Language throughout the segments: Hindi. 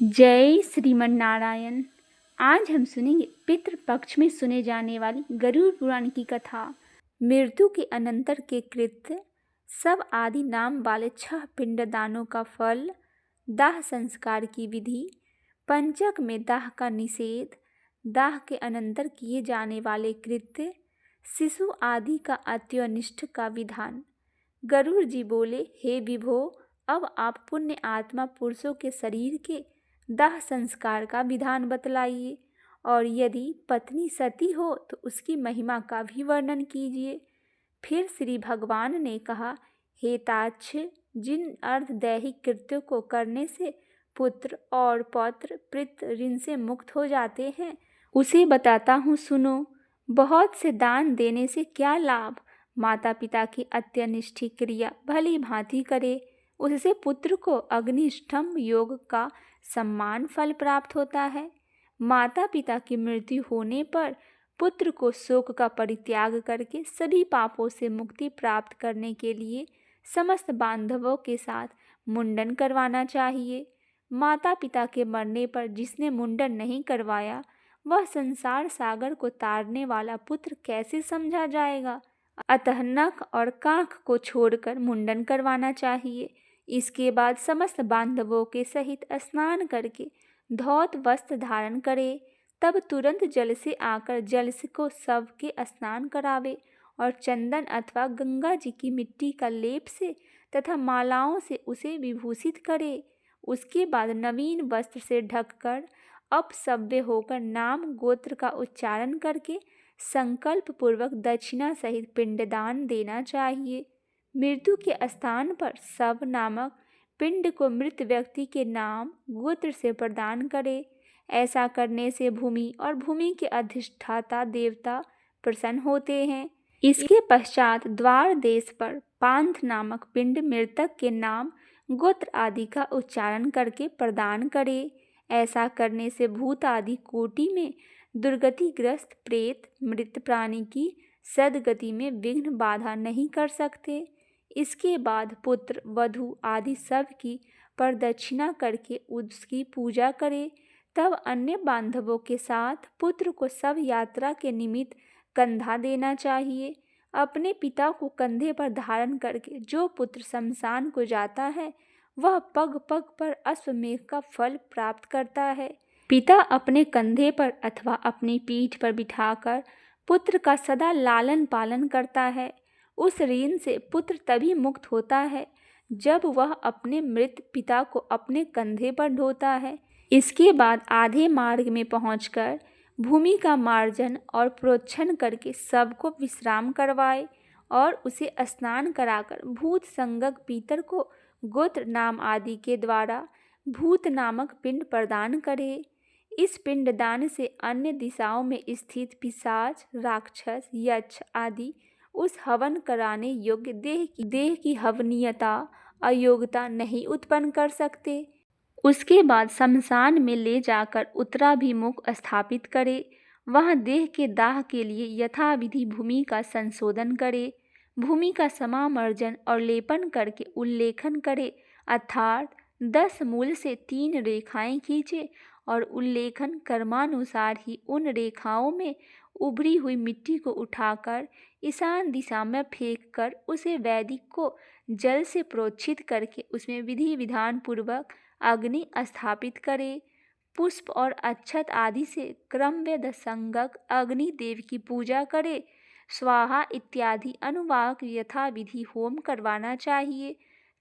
जय श्रीमन नारायण। आज हम सुनेंगे पितृपक्ष में सुने जाने वाली गरुड़ पुराण की कथा। मृत्यु के अनंतर के कृत्य, सब आदि नाम वाले 6 पिंडदानों का फल, दाह संस्कार की विधि, पंचक में दाह का निषेध, दाह के अनंतर किए जाने वाले कृत्य, शिशु आदि का अत्यनिष्ठ का विधान। गरुड़ जी बोले, हे विभो, अब आप पुण्य आत्मा पुरुषों के शरीर के दाह संस्कार का विधान बतलाइए, और यदि पत्नी सती हो तो उसकी महिमा का भी वर्णन कीजिए। फिर श्री भगवान ने कहा, हे ताक्ष, जिन अर्धदैहिक कृत्यों को करने से पुत्र और पौत्र पितृ ऋण से मुक्त हो जाते हैं, उसे बताता हूँ, सुनो। बहुत से दान देने से क्या लाभ? माता पिता की अत्यनिष्ठ क्रिया भली भांति करे, उससे पुत्र को अग्निष्ठम योग का सम्मान फल प्राप्त होता है। माता पिता की मृत्यु होने पर पुत्र को शोक का परित्याग करके सभी पापों से मुक्ति प्राप्त करने के लिए समस्त बांधवों के साथ मुंडन करवाना चाहिए। माता पिता के मरने पर जिसने मुंडन नहीं करवाया, वह संसार सागर को तारने वाला पुत्र कैसे समझा जाएगा? अतः नख और काख को छोड़कर मुंडन करवाना चाहिए। इसके बाद समस्त बांधवों के सहित स्नान करके धौत वस्त्र धारण करे, तब तुरंत जल से आकर जल से को सबके स्नान करावे और चंदन अथवा गंगा जी की मिट्टी का लेप से तथा मालाओं से उसे विभूषित करे। उसके बाद नवीन वस्त्र से ढककर अपसव्य होकर नाम गोत्र का उच्चारण करके संकल्प पूर्वक दक्षिणा सहित पिंडदान देना चाहिए। मृत्यु के स्थान पर शव नामक पिंड को मृत व्यक्ति के नाम गोत्र से प्रदान करे। ऐसा करने से भूमि और भूमि के अधिष्ठाता देवता प्रसन्न होते हैं। इसके पश्चात द्वार देश पर पांथ नामक पिंड मृतक के नाम गोत्र आदि का उच्चारण करके प्रदान करे। ऐसा करने से भूत आदि कोटि में दुर्गतिग्रस्त प्रेत मृत प्राणी की सद्गति में विघ्न बाधा नहीं कर सकते। इसके बाद पुत्र वधू आदि सब की प्रदक्षिणा करके उसकी पूजा करे। तब अन्य बांधवों के साथ पुत्र को सब यात्रा के निमित्त कंधा देना चाहिए। अपने पिता को कंधे पर धारण करके जो पुत्र शमशान को जाता है, वह पग पग पर अश्वमेघ का फल प्राप्त करता है। पिता अपने कंधे पर अथवा अपनी पीठ पर बिठाकर पुत्र का सदा लालन पालन करता है। उस ऋण से पुत्र तभी मुक्त होता है जब वह अपने मृत पिता को अपने कंधे पर ढोता है। इसके बाद आधे मार्ग में पहुंचकर भूमि का मार्जन और प्रोक्षण करके सबको विश्राम करवाए और उसे स्नान कराकर भूत संगक पीतर को गोत्र नाम आदि के द्वारा भूत नामक पिंड प्रदान करे। इस पिंडदान से अन्य दिशाओं में स्थित पिशाच, राक्षस, यक्ष आदि उस हवन कराने योग्य देह की हवनीयता अयोग्यता नहीं उत्पन्न कर सकते। उसके बाद शमशान में ले जाकर उत्तराभिमुख स्थापित करे। वहाँ देह के दाह के लिए यथाविधि भूमि का संशोधन करे। भूमि का समामर्जन और लेपन करके उल्लेखन करे, अर्थात 10 मूल से 3 रेखाएं खींचे और उल्लेखन कर्मानुसार ही उन रेखाओं में उभरी हुई मिट्टी को उठाकर ईशान दिशा में फेंककर उसे वैदिक को जल से प्रोक्षित करके उसमें विधि विधान पूर्वक अग्नि स्थापित करे। पुष्प और अक्षत आदि से क्रमवेद संगक अग्नि देव की पूजा करे। स्वाहा इत्यादि अनुवाक यथाविधि होम करवाना चाहिए।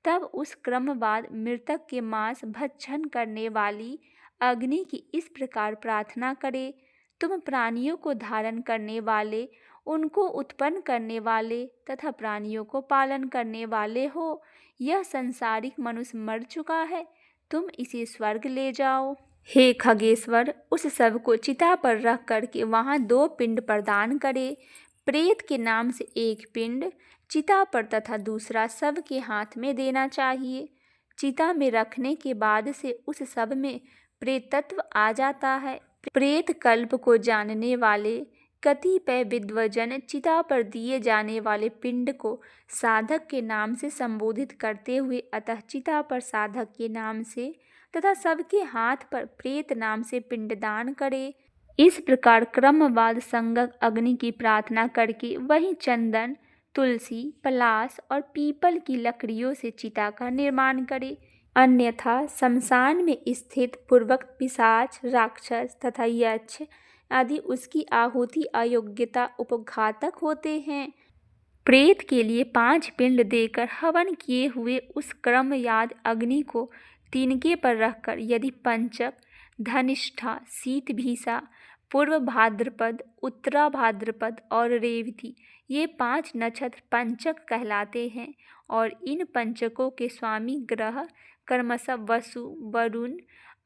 तब उस क्रमवाद मृतक के मांस भक्षण करने वाली अग्नि की इस प्रकार प्रार्थना करे, तुम प्राणियों को धारण करने वाले, उनको उत्पन्न करने वाले तथा प्राणियों को पालन करने वाले हो। यह संसारिक मनुष्य मर चुका है, तुम इसे स्वर्ग ले जाओ। हे खगेश्वर, उस शव को चिता पर रख करके वहाँ 2 पिंड प्रदान करे। प्रेत के नाम से एक पिंड चिता पर तथा दूसरा शव के हाथ में देना चाहिए। चिता में रखने के बाद से उस शव में प्रेतत्व आ जाता है। प्रेत कल्प को जानने वाले कतिपय विद्वजन चिता पर दिए जाने वाले पिंड को साधक के नाम से संबोधित करते हुए अतः चिता पर साधक के नाम से तथा सबके हाथ पर प्रेत नाम से पिंडदान करे। इस प्रकार क्रमवाद संगत अग्नि की प्रार्थना करके वही चंदन, तुलसी, पलाश और पीपल की लकड़ियों से चिता का निर्माण करे। अन्यथा शमशान में स्थित पूर्वक पिशाच, राक्षस तथा यक्ष आदि उसकी आहुति अयोग्यता उपघातक होते हैं। प्रेत के लिए 5 पिंड देकर हवन किए हुए उस क्रमयाद अग्नि को तिनके पर रखकर यदि पंचक, धनिष्ठा, शीतभीषा, पूर्व भाद्रपद, उत्तरा भाद्रपद और रेवती ये 5 नक्षत्र पंचक कहलाते हैं और इन पंचकों के स्वामी ग्रह क्रमशः वसु, वरुण,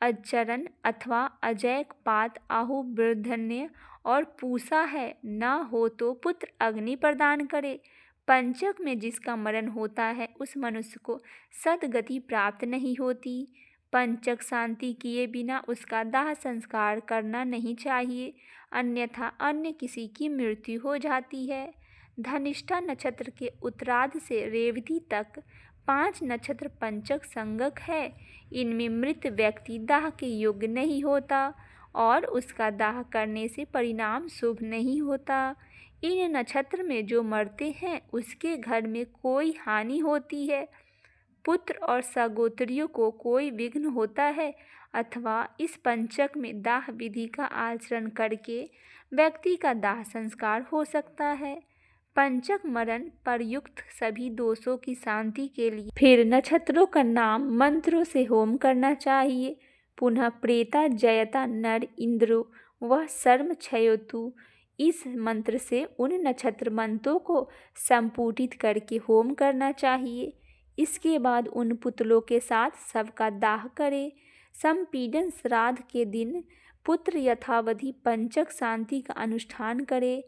अचरण अथवा अजैकपात, आहु, वृद्धन्य और पूषा है। न हो तो पुत्र अग्नि प्रदान करे। पंचक में जिसका मरण होता है उस मनुष्य को सद्गति प्राप्त नहीं होती। पंचक शांति किए बिना उसका दाह संस्कार करना नहीं चाहिए, अन्यथा अन्य किसी की मृत्यु हो जाती है। धनिष्ठा नक्षत्र के उत्तरार्ध से रेवती तक 5 नक्षत्र पंचक संगक है। इनमें मृत व्यक्ति दाह के योग्य नहीं होता और उसका दाह करने से परिणाम शुभ नहीं होता। इन नक्षत्र में जो मरते हैं उसके घर में कोई हानि होती है, पुत्र और सगोत्रियों को कोई विघ्न होता है अथवा इस पंचक में दाह विधि का आचरण करके व्यक्ति का दाह संस्कार हो सकता है। पंचक मरण प्रयुक्त सभी दोषों की शांति के लिए फिर नक्षत्रों का नाम मंत्रों से होम करना चाहिए। पुनः प्रेता जयता नर इंद्रो वह सर्म क्षयोतु इस मंत्र से उन नक्षत्र मंत्रों को संपुटित करके होम करना चाहिए। इसके बाद उन पुतलों के साथ सबका दाह करे। संपीडन श्राद्ध के दिन पुत्र यथावधि पंचक शांति का अनुष्ठान करे।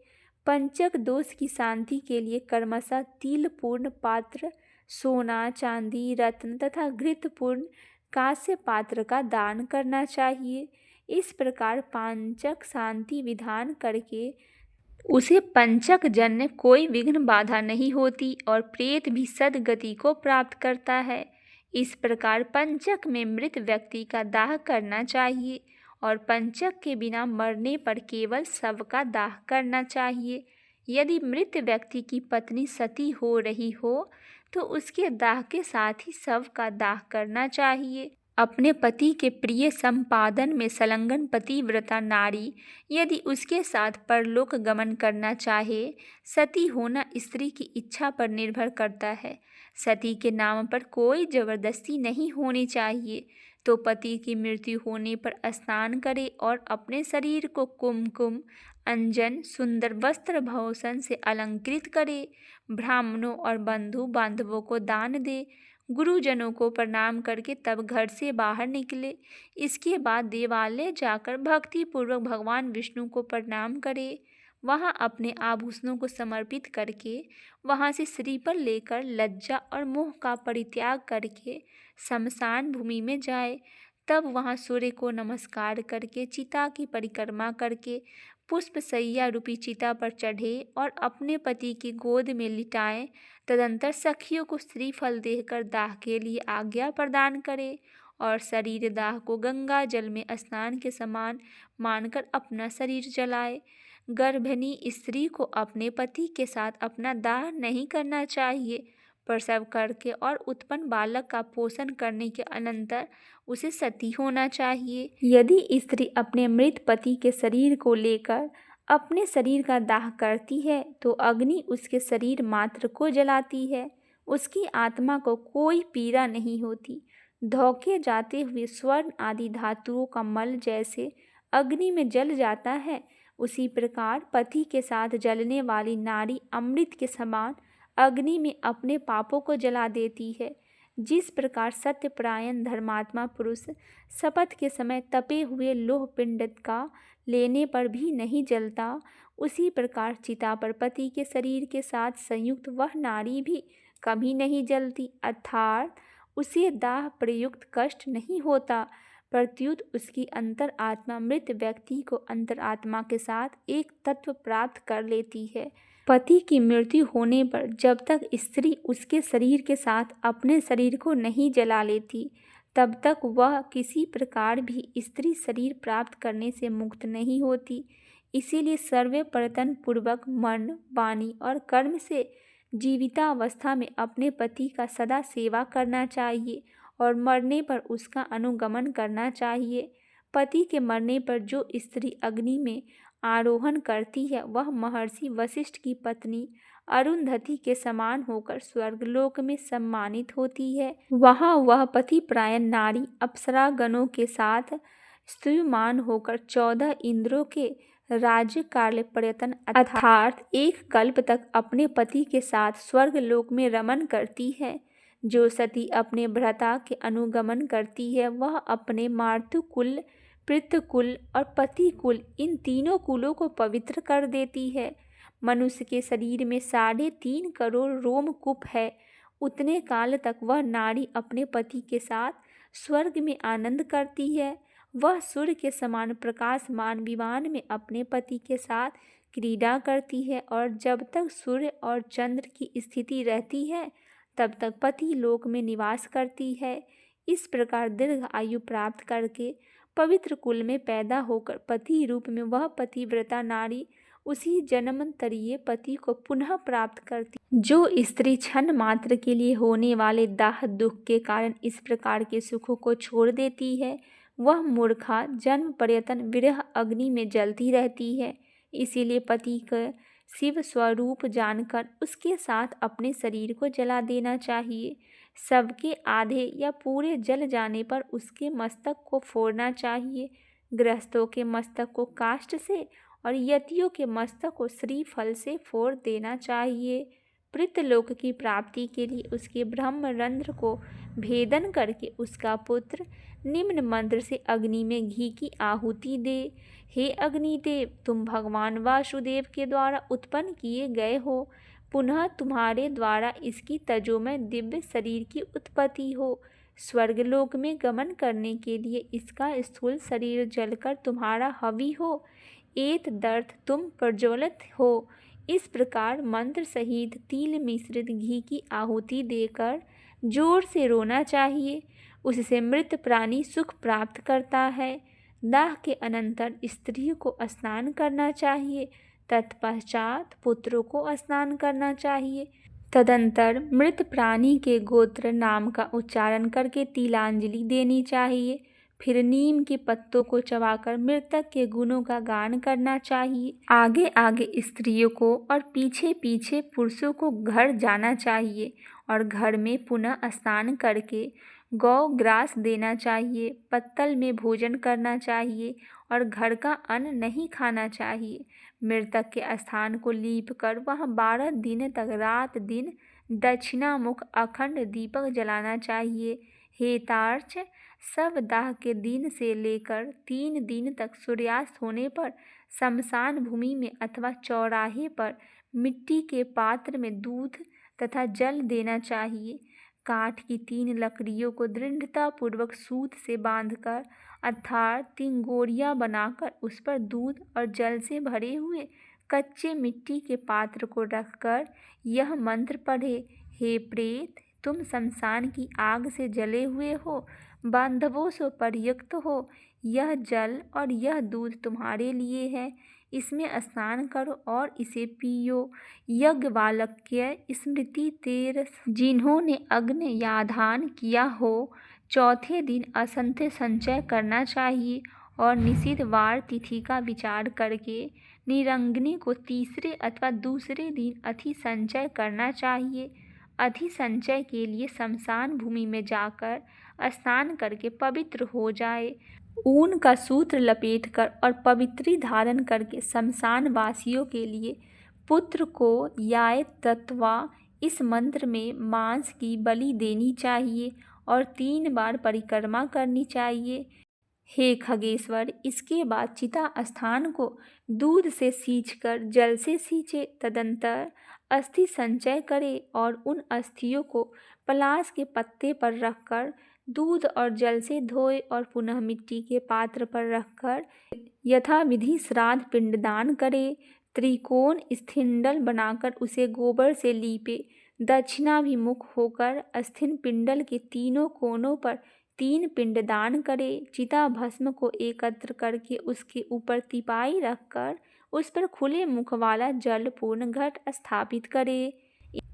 पंचक दोष की शांति के लिए कर्मशः तिलपूर्ण पात्र, सोना, चांदी, रत्न तथा घृतपूर्ण कांस्य पात्र का दान करना चाहिए। इस प्रकार पंचक शांति विधान करके उसे पंचक जन्य कोई विघ्न बाधा नहीं होती और प्रेत भी सद्गति को प्राप्त करता है। इस प्रकार पंचक में मृत व्यक्ति का दाह करना चाहिए और पंचक के बिना मरने पर केवल शव का दाह करना चाहिए। यदि मृत व्यक्ति की पत्नी सती हो रही हो तो उसके दाह के साथ ही शव का दाह करना चाहिए। अपने पति के प्रिय संपादन में संलग्न पतिव्रता नारी यदि उसके साथ परलोक गमन करना चाहे, सती होना स्त्री की इच्छा पर निर्भर करता है। सती के नाम पर कोई जबरदस्ती नहीं होनी चाहिए। तो पति की मृत्यु होने पर स्नान करे और अपने शरीर को कुमकुम, अंजन, सुंदर वस्त्र भूषण से अलंकृत करे। ब्राह्मणों और बंधु बांधवों को दान दे। गुरुजनों को प्रणाम करके तब घर से बाहर निकले। इसके बाद देवालय जाकर भक्तिपूर्वक भगवान विष्णु को प्रणाम करे। वहाँ अपने आभूषणों को समर्पित करके वहाँ से श्रीफल लेकर लज्जा और मोह का परित्याग करके शमशान भूमि में जाए। तब वहाँ सूर्य को नमस्कार करके चिता की परिक्रमा करके पुष्प सैया रूपी चिता पर चढ़े और अपने पति की गोद में लिटाएं। तदंतर सखियों को श्रीफल देकर दाह के लिए आज्ञा प्रदान करे और शरीर दाह को गंगा जल में स्नान के समान मानकर अपना शरीर जलाए। गर्भिणी स्त्री को अपने पति के साथ अपना दाह नहीं करना चाहिए। प्रसव करके और उत्पन्न बालक का पोषण करने के अनंतर उसे सती होना चाहिए। यदि स्त्री अपने मृत पति के शरीर को लेकर अपने शरीर का दाह करती है तो अग्नि उसके शरीर मात्र को जलाती है, उसकी आत्मा को कोई पीड़ा नहीं होती। धोखे जाते हुए स्वर्ण आदि धातुओं का मल जैसे अग्नि में जल जाता है, उसी प्रकार पति के साथ जलने वाली नारी अमृत के समान अग्नि में अपने पापों को जला देती है। जिस प्रकार सत्यपरायण धर्मात्मा पुरुष शपथ के समय तपे हुए लोह पिंड का लेने पर भी नहीं जलता, उसी प्रकार चिता पर पति के शरीर के साथ संयुक्त वह नारी भी कभी नहीं जलती, अर्थात उसे दाह प्रयुक्त कष्ट नहीं होता, प्रत्युत उसकी अंतर आत्मा मृत व्यक्ति को अंतर आत्मा के साथ एक तत्व प्राप्त कर लेती है। पति की मृत्यु होने पर जब तक स्त्री उसके शरीर के साथ अपने शरीर को नहीं जला लेती, तब तक वह किसी प्रकार भी स्त्री शरीर प्राप्त करने से मुक्त नहीं होती। इसीलिए सर्वप्रयत्न पूर्वक मन, वाणी और कर्म से जीवितावस्था में अपने पति का सदा सेवा करना चाहिए और मरने पर उसका अनुगमन करना चाहिए। पति के मरने पर जो स्त्री अग्नि में आरोहण करती है वह महर्षि वशिष्ठ की पत्नी अरुंधति के समान होकर स्वर्गलोक में सम्मानित होती है। वहाँ वह पतिपरायण नारी अप्सरा गणों के साथ स्तूयमान होकर 14 इंद्रों के राज्य कार्य पर्यटन अर्थात एक कल्प तक अपने पति के साथ स्वर्गलोक में रमन करती है। जो सती अपने भ्राता के अनुगमन करती है वह अपने मातृकुल, पितृकुल और पतिकुल इन तीनों कुलों को पवित्र कर देती है। मनुष्य के शरीर में 3.5 करोड़ रोमकूप है। उतने काल तक वह नारी अपने पति के साथ स्वर्ग में आनंद करती है। वह सूर्य के समान प्रकाशमान विमान में अपने पति के साथ क्रीड़ा करती है और जब तक सूर्य और चंद्र की स्थिति रहती है तब तक पति लोक में निवास करती है। इस प्रकार दीर्घ आयु प्राप्त करके पवित्र कुल में पैदा होकर पति रूप में वह पतिव्रता नारी उसी जन्मांतरीय पति को पुनः प्राप्त करती। जो स्त्री क्षण मात्र के लिए होने वाले दाह दुख के कारण इस प्रकार के सुखों को छोड़ देती है वह मूर्खा जन्म पर्यंत विरह अग्नि में जलती रहती है। इसीलिए पति का शिव स्वरूप जानकर उसके साथ अपने शरीर को जला देना चाहिए। सबके आधे या पूरे जल जाने पर उसके मस्तक को फोड़ना चाहिए। गृहस्थों के मस्तक को काष्ठ से और यतियों के मस्तक को श्रीफल से फोड़ देना चाहिए। पृथ्वीलोक की प्राप्ति के लिए उसके ब्रह्मरंध्र को भेदन करके उसका पुत्र निम्न मंत्र से अग्नि में घी की आहुति दे। हे अग्निदेव, तुम भगवान वासुदेव के द्वारा उत्पन्न किए गए हो। पुनः तुम्हारे द्वारा इसकी तजोमय दिव्य शरीर की उत्पत्ति हो। स्वर्गलोक में गमन करने के लिए इसका स्थूल शरीर जलकर तुम्हारा हवि हो। एत दर्थ तुम प्रज्वलित हो। इस प्रकार मंत्र सहित तिल मिश्रित घी की आहुति देकर जोर से रोना चाहिए। उससे मृत प्राणी सुख प्राप्त करता है। दाह के अनंतर स्त्री को स्नान करना चाहिए। तत्पश्चात पुत्रों को स्नान करना चाहिए। तदंतर मृत प्राणी के गोत्र नाम का उच्चारण करके तिलांजलि देनी चाहिए। फिर नीम के पत्तों को चबाकर मृतक के गुणों का गान करना चाहिए। आगे आगे स्त्रियों को और पीछे पीछे पुरुषों को घर जाना चाहिए और घर में पुनः स्नान करके गौ ग्रास देना चाहिए। पत्तल में भोजन करना चाहिए और घर का अन्न नहीं खाना चाहिए। मृतक के स्थान को लीप कर वह 12 दिन तक रात दिन दक्षिणामुख अखंड दीपक जलाना चाहिए। हे तार्क्ष, सब दाह के दिन से लेकर 3 दिन तक सूर्यास्त होने पर शमशान भूमि में अथवा चौराहे पर मिट्टी के पात्र में दूध तथा जल देना चाहिए। काठ की 3 लकड़ियों को दृढ़तापूर्वक सूत से बांधकर अर्थात 3 गोरियां बनाकर उस पर दूध और जल से भरे हुए कच्चे मिट्टी के पात्र को रखकर यह मंत्र पढ़े। हे प्रेत, तुम शमशान की आग से जले हुए हो, बांधवों से पर्युक्त हो। यह जल और यह दूध तुम्हारे लिए है। इसमें स्नान करो और इसे पियो। यज्ञवाल्क्य स्मृति तेरस, जिन्होंने अग्नि याधान किया हो, चौथे दिन असंख्य संचय करना चाहिए और निषिद्ध वार तिथि का विचार करके निरंग्नि को तीसरे अथवा दूसरे दिन अति संचय करना चाहिए। अति संचय के लिए शमशान भूमि में जाकर स्नान करके पवित्र हो जाए। ऊन का सूत्र लपेटकर और पवित्री धारण करके शमशान वासियों के लिए पुत्र को याय तत्वा इस मंत्र में मांस की बलि देनी चाहिए और 3 बार परिक्रमा करनी चाहिए। हे खगेश्वर, इसके बाद चिता स्थान को दूध से सींचकर जल से सींचे। तदंतर अस्थि संचय करे और उन अस्थियों को पलाश के पत्ते पर रखकर दूध और जल से धोए और पुनः मिट्टी के पात्र पर रखकर यथाविधि श्राद्ध पिंडदान करे। त्रिकोण स्थिंडल बनाकर उसे गोबर से लीपे। दक्षिणाभिमुख होकर स्थिन पिंडल के तीनों कोनों पर 3 पिंडदान करे। चिता भस्म को एकत्र करके उसके ऊपर तिपाई रखकर उस पर खुले मुख वाला जल पूर्ण घट स्थापित करे।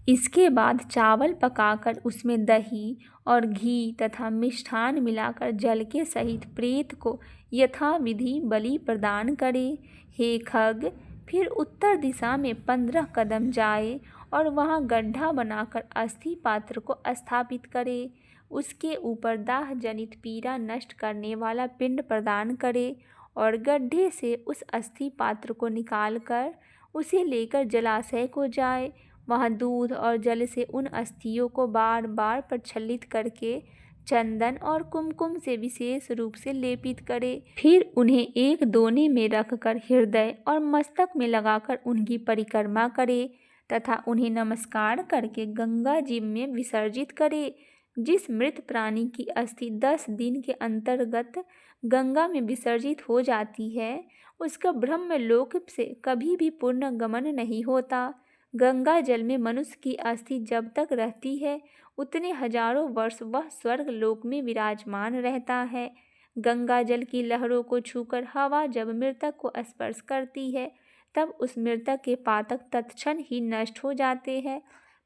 इसके बाद चावल पकाकर उसमें दही और घी तथा मिष्ठान मिलाकर जल के सहित प्रेत को यथाविधि बलि प्रदान करे। हे खग, फिर उत्तर दिशा में 15 कदम जाए और वहां गड्ढा बनाकर अस्थि पात्र को स्थापित करे। उसके ऊपर दाह जनित पीड़ा नष्ट करने वाला पिंड प्रदान करे और गड्ढे से उस अस्थि पात्र को निकालकर उसे लेकर जलाशय को जाए। वहाँ दूध और जल से उन अस्थियों को बार बार प्रक्षालित करके चंदन और कुमकुम से विशेष रूप से लेपित करे। फिर उन्हें एक दोने में रखकर हृदय और मस्तक में लगाकर उनकी परिक्रमा करे तथा उन्हें नमस्कार करके गंगा जी में विसर्जित करे। जिस मृत प्राणी की अस्थि 10 दिन के अंतर्गत गंगा में विसर्जित हो जाती है, उसका ब्रह्म लोक से कभी भी पुनर्गमन नहीं होता। गंगा जल में मनुष्य की अस्थि जब तक रहती है, उतने हजारों वर्ष वह स्वर्ग लोक में विराजमान रहता है। गंगा जल की लहरों को छूकर हवा जब मृतक को स्पर्श करती है, तब उस मृतक के पातक तत्क्षण ही नष्ट हो जाते हैं।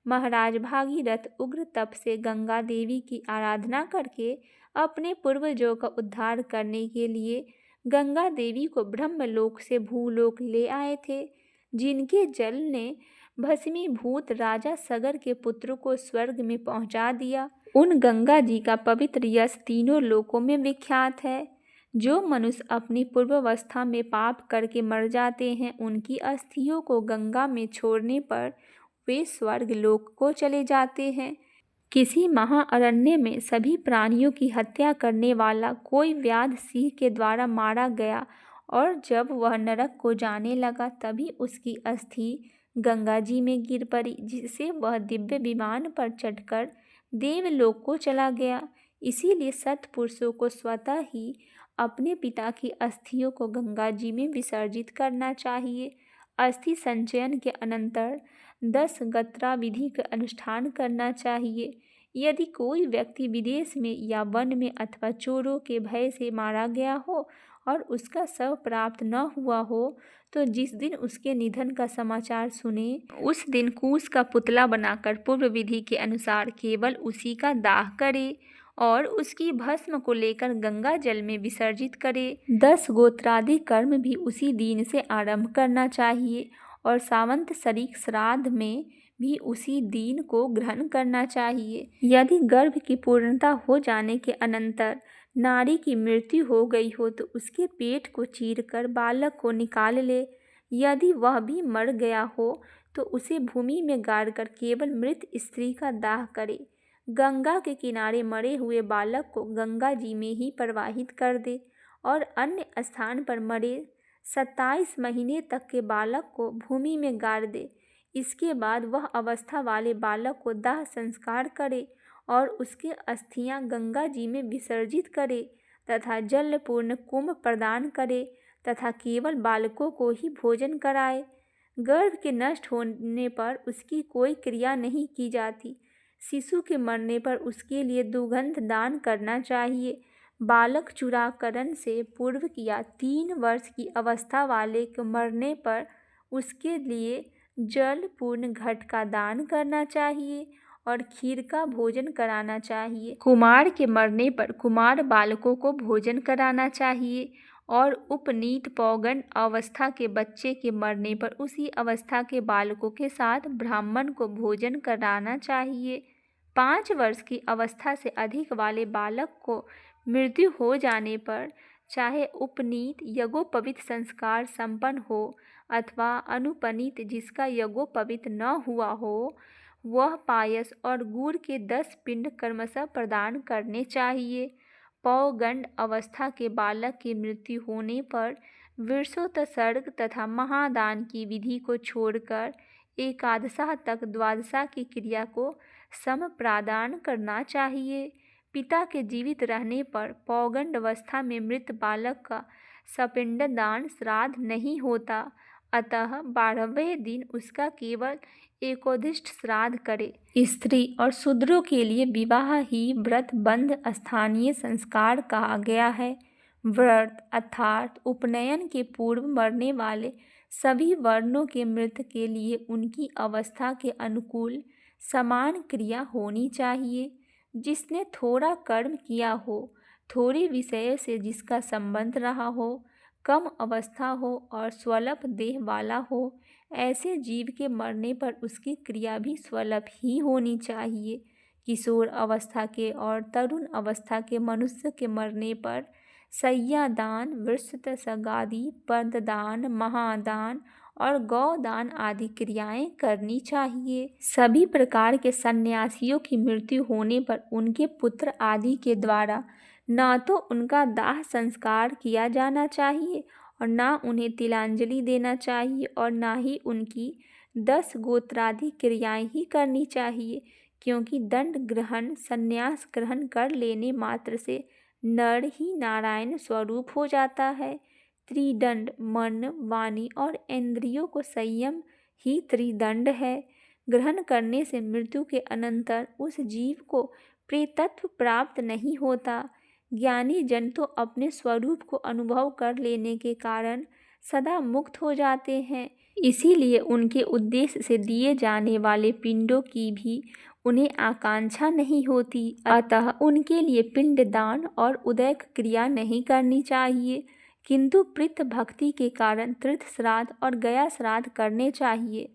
महाराज भागीरथ उग्र तप से गंगा देवी की आराधना करके अपने पूर्वजों का उद्धार करने के लिए गंगा देवी को ब्रह्मलोक से भूलोक ले आए थे, जिनके जल ने भस्मीभूत राजा सगर के पुत्र को स्वर्ग में पहुंचा दिया। उन गंगा जी का पवित्र यश तीनों लोकों में विख्यात है। जो मनुष्य अपनी पूर्वावस्था में पाप करके मर जाते हैं, उनकी अस्थियों को गंगा में छोड़ने पर वे स्वर्ग लोक को चले जाते हैं। किसी महाअरण्य में सभी प्राणियों की हत्या करने वाला कोई व्याध सिंह के द्वारा मारा गया और जब वह नरक को जाने लगा, तभी उसकी अस्थि गंगा जी में गिर पड़ी, जिससे वह दिव्य विमान पर चढ़कर देवलोक को चला गया। इसीलिए सत्पुरुषों को स्वतः ही अपने पिता की अस्थियों को गंगा जी में विसर्जित करना चाहिए। अस्थि संचयन के अनंतर 10 गत्रा विधि का अनुष्ठान करना चाहिए। यदि कोई व्यक्ति विदेश में या वन में अथवा चोरों के भय से मारा गया हो और उसका शव प्राप्त न हुआ हो, तो जिस दिन उसके निधन का समाचार सुने, उस दिन कूश का पुतला बनाकर पूर्व विधि के अनुसार केवल उसी का दाह करे और उसकी भस्म को लेकर गंगा जल में विसर्जित करे। 10 गोत्रादि कर्म भी उसी दिन से आरंभ करना चाहिए और सावंत सरीख श्राद्ध में भी उसी दिन को ग्रहण करना चाहिए। यदि गर्भ की पूर्णता हो जाने के अनंतर नारी की मृत्यु हो गई हो, तो उसके पेट को चीरकर बालक को निकाल ले। यदि वह भी मर गया हो, तो उसे भूमि में गाड़कर केवल मृत स्त्री का दाह करे। गंगा के किनारे मरे हुए बालक को गंगा जी में ही प्रवाहित कर दे और अन्य स्थान पर मरे 27 महीने तक के बालक को भूमि में गाड़ दे। इसके बाद वह अवस्था वाले बालक को दाह संस्कार करे और उसके अस्थियां गंगा जी में विसर्जित करे तथा जलपूर्ण कुंभ प्रदान करे तथा केवल बालकों को ही भोजन कराए। गर्भ के नष्ट होने पर उसकी कोई क्रिया नहीं की जाती। शिशु के मरने पर उसके लिए दुगंध दान करना चाहिए। बालक चूड़ाकरण से पूर्व या 3 वर्ष की अवस्था वाले के मरने पर उसके लिए जल पूर्ण घट का दान करना चाहिए और खीर का भोजन कराना चाहिए। कुमार के मरने पर कुमार बालकों को भोजन कराना चाहिए और उपनीत पौगंड अवस्था के बच्चे के मरने पर उसी अवस्था के बालकों के साथ ब्राह्मण को भोजन कराना चाहिए। 5 वर्ष की अवस्था से अधिक वाले बालक को मृत्यु हो जाने पर चाहे उपनीत यज्ञोपवीत संस्कार संपन्न हो अथवा अनुपनीत जिसका यज्ञोपवीत न हुआ हो, वह पायस और गुड़ के 10 पिंड क्रमशः प्रदान करने चाहिए। पौगंड अवस्था के बालक की मृत्यु होने पर विरसोत्सर्ग तथा महादान की विधि को छोड़कर एकादशा तक द्वादशा की क्रिया को समप्रदान करना चाहिए। पिता के जीवित रहने पर पौगंड अवस्था में मृत बालक का सपिंड दान श्राद्ध नहीं होता। अतः 12वें दिन उसका केवल एकोदिष्ट श्राद्ध करे। स्त्री और शूद्रों के लिए विवाह ही व्रत बंध स्थानीय संस्कार कहा गया है। व्रत अर्थात उपनयन के पूर्व मरने वाले सभी वर्णों के मृत के लिए उनकी अवस्था के अनुकूल समान क्रिया होनी चाहिए। जिसने थोड़ा कर्म किया हो, थोड़े विषय से जिसका संबंध रहा हो, कम अवस्था हो और स्वल्प देह वाला हो, ऐसे जीव के मरने पर उसकी क्रिया भी स्वल्प ही होनी चाहिए। किशोर अवस्था के और तरुण अवस्था के मनुष्य के मरने पर शय्यादान, वृषत सगादि, पददान, महादान और गौदान आदि क्रियाएं करनी चाहिए। सभी प्रकार के सन्यासियों की मृत्यु होने पर उनके पुत्र आदि के द्वारा न तो उनका दाह संस्कार किया जाना चाहिए और न उन्हें तिलांजलि देना चाहिए और न ही उनकी 10 गोत्रादि क्रियाएं ही करनी चाहिए, क्योंकि दंड ग्रहण संन्यास ग्रहण कर लेने मात्र से नर ही नारायण स्वरूप हो जाता है। त्रिदंड मन, वाणी और इंद्रियों को संयम ही त्रिदंड है। ग्रहण करने से मृत्यु के अनंतर उस जीव को प्रेतत्व प्राप्त नहीं होता। ज्ञानी जन तो अपने स्वरूप को अनुभव कर लेने के कारण सदा मुक्त हो जाते हैं, इसीलिए उनके उद्देश्य से दिए जाने वाले पिंडों की भी उन्हें आकांक्षा नहीं होती। अतः उनके लिए पिंडदान और उदक क्रिया नहीं करनी चाहिए, किंतु प्रीत भक्ति के कारण तीर्थ श्राद्ध और गया श्राद्ध करने चाहिए।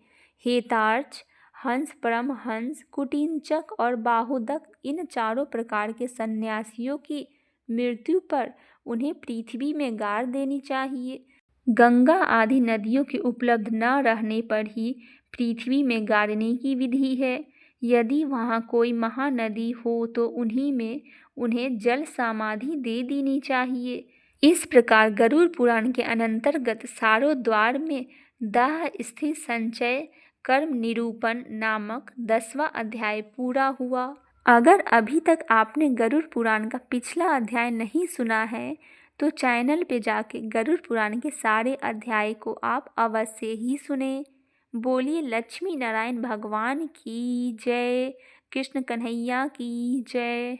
हेतार्च, हंस, परमहंस, कुटिंचक और बाहुदक इन चारों प्रकार के सन्यासियों की मृत्यु पर उन्हें पृथ्वी में गाड़ देनी चाहिए। गंगा आदि नदियों के उपलब्ध न रहने पर ही पृथ्वी में गाड़ने की विधि है। यदि वहाँ कोई महानदी हो तो उन्हीं में उन्हें जल समाधि दे देनी चाहिए। इस प्रकार गरुड़ पुराण के अनंतर्गत सारोद्वार में दाह स्थित संचय कर्म निरूपण नामक 10वां अध्याय पूरा हुआ। अगर अभी तक आपने गरुड़ पुराण का पिछला अध्याय नहीं सुना है तो चैनल पे जाके गरुड़ पुराण के सारे अध्याय को आप अवश्य ही सुने। बोलिए लक्ष्मी नारायण भगवान की जय, कृष्ण कन्हैया की जय।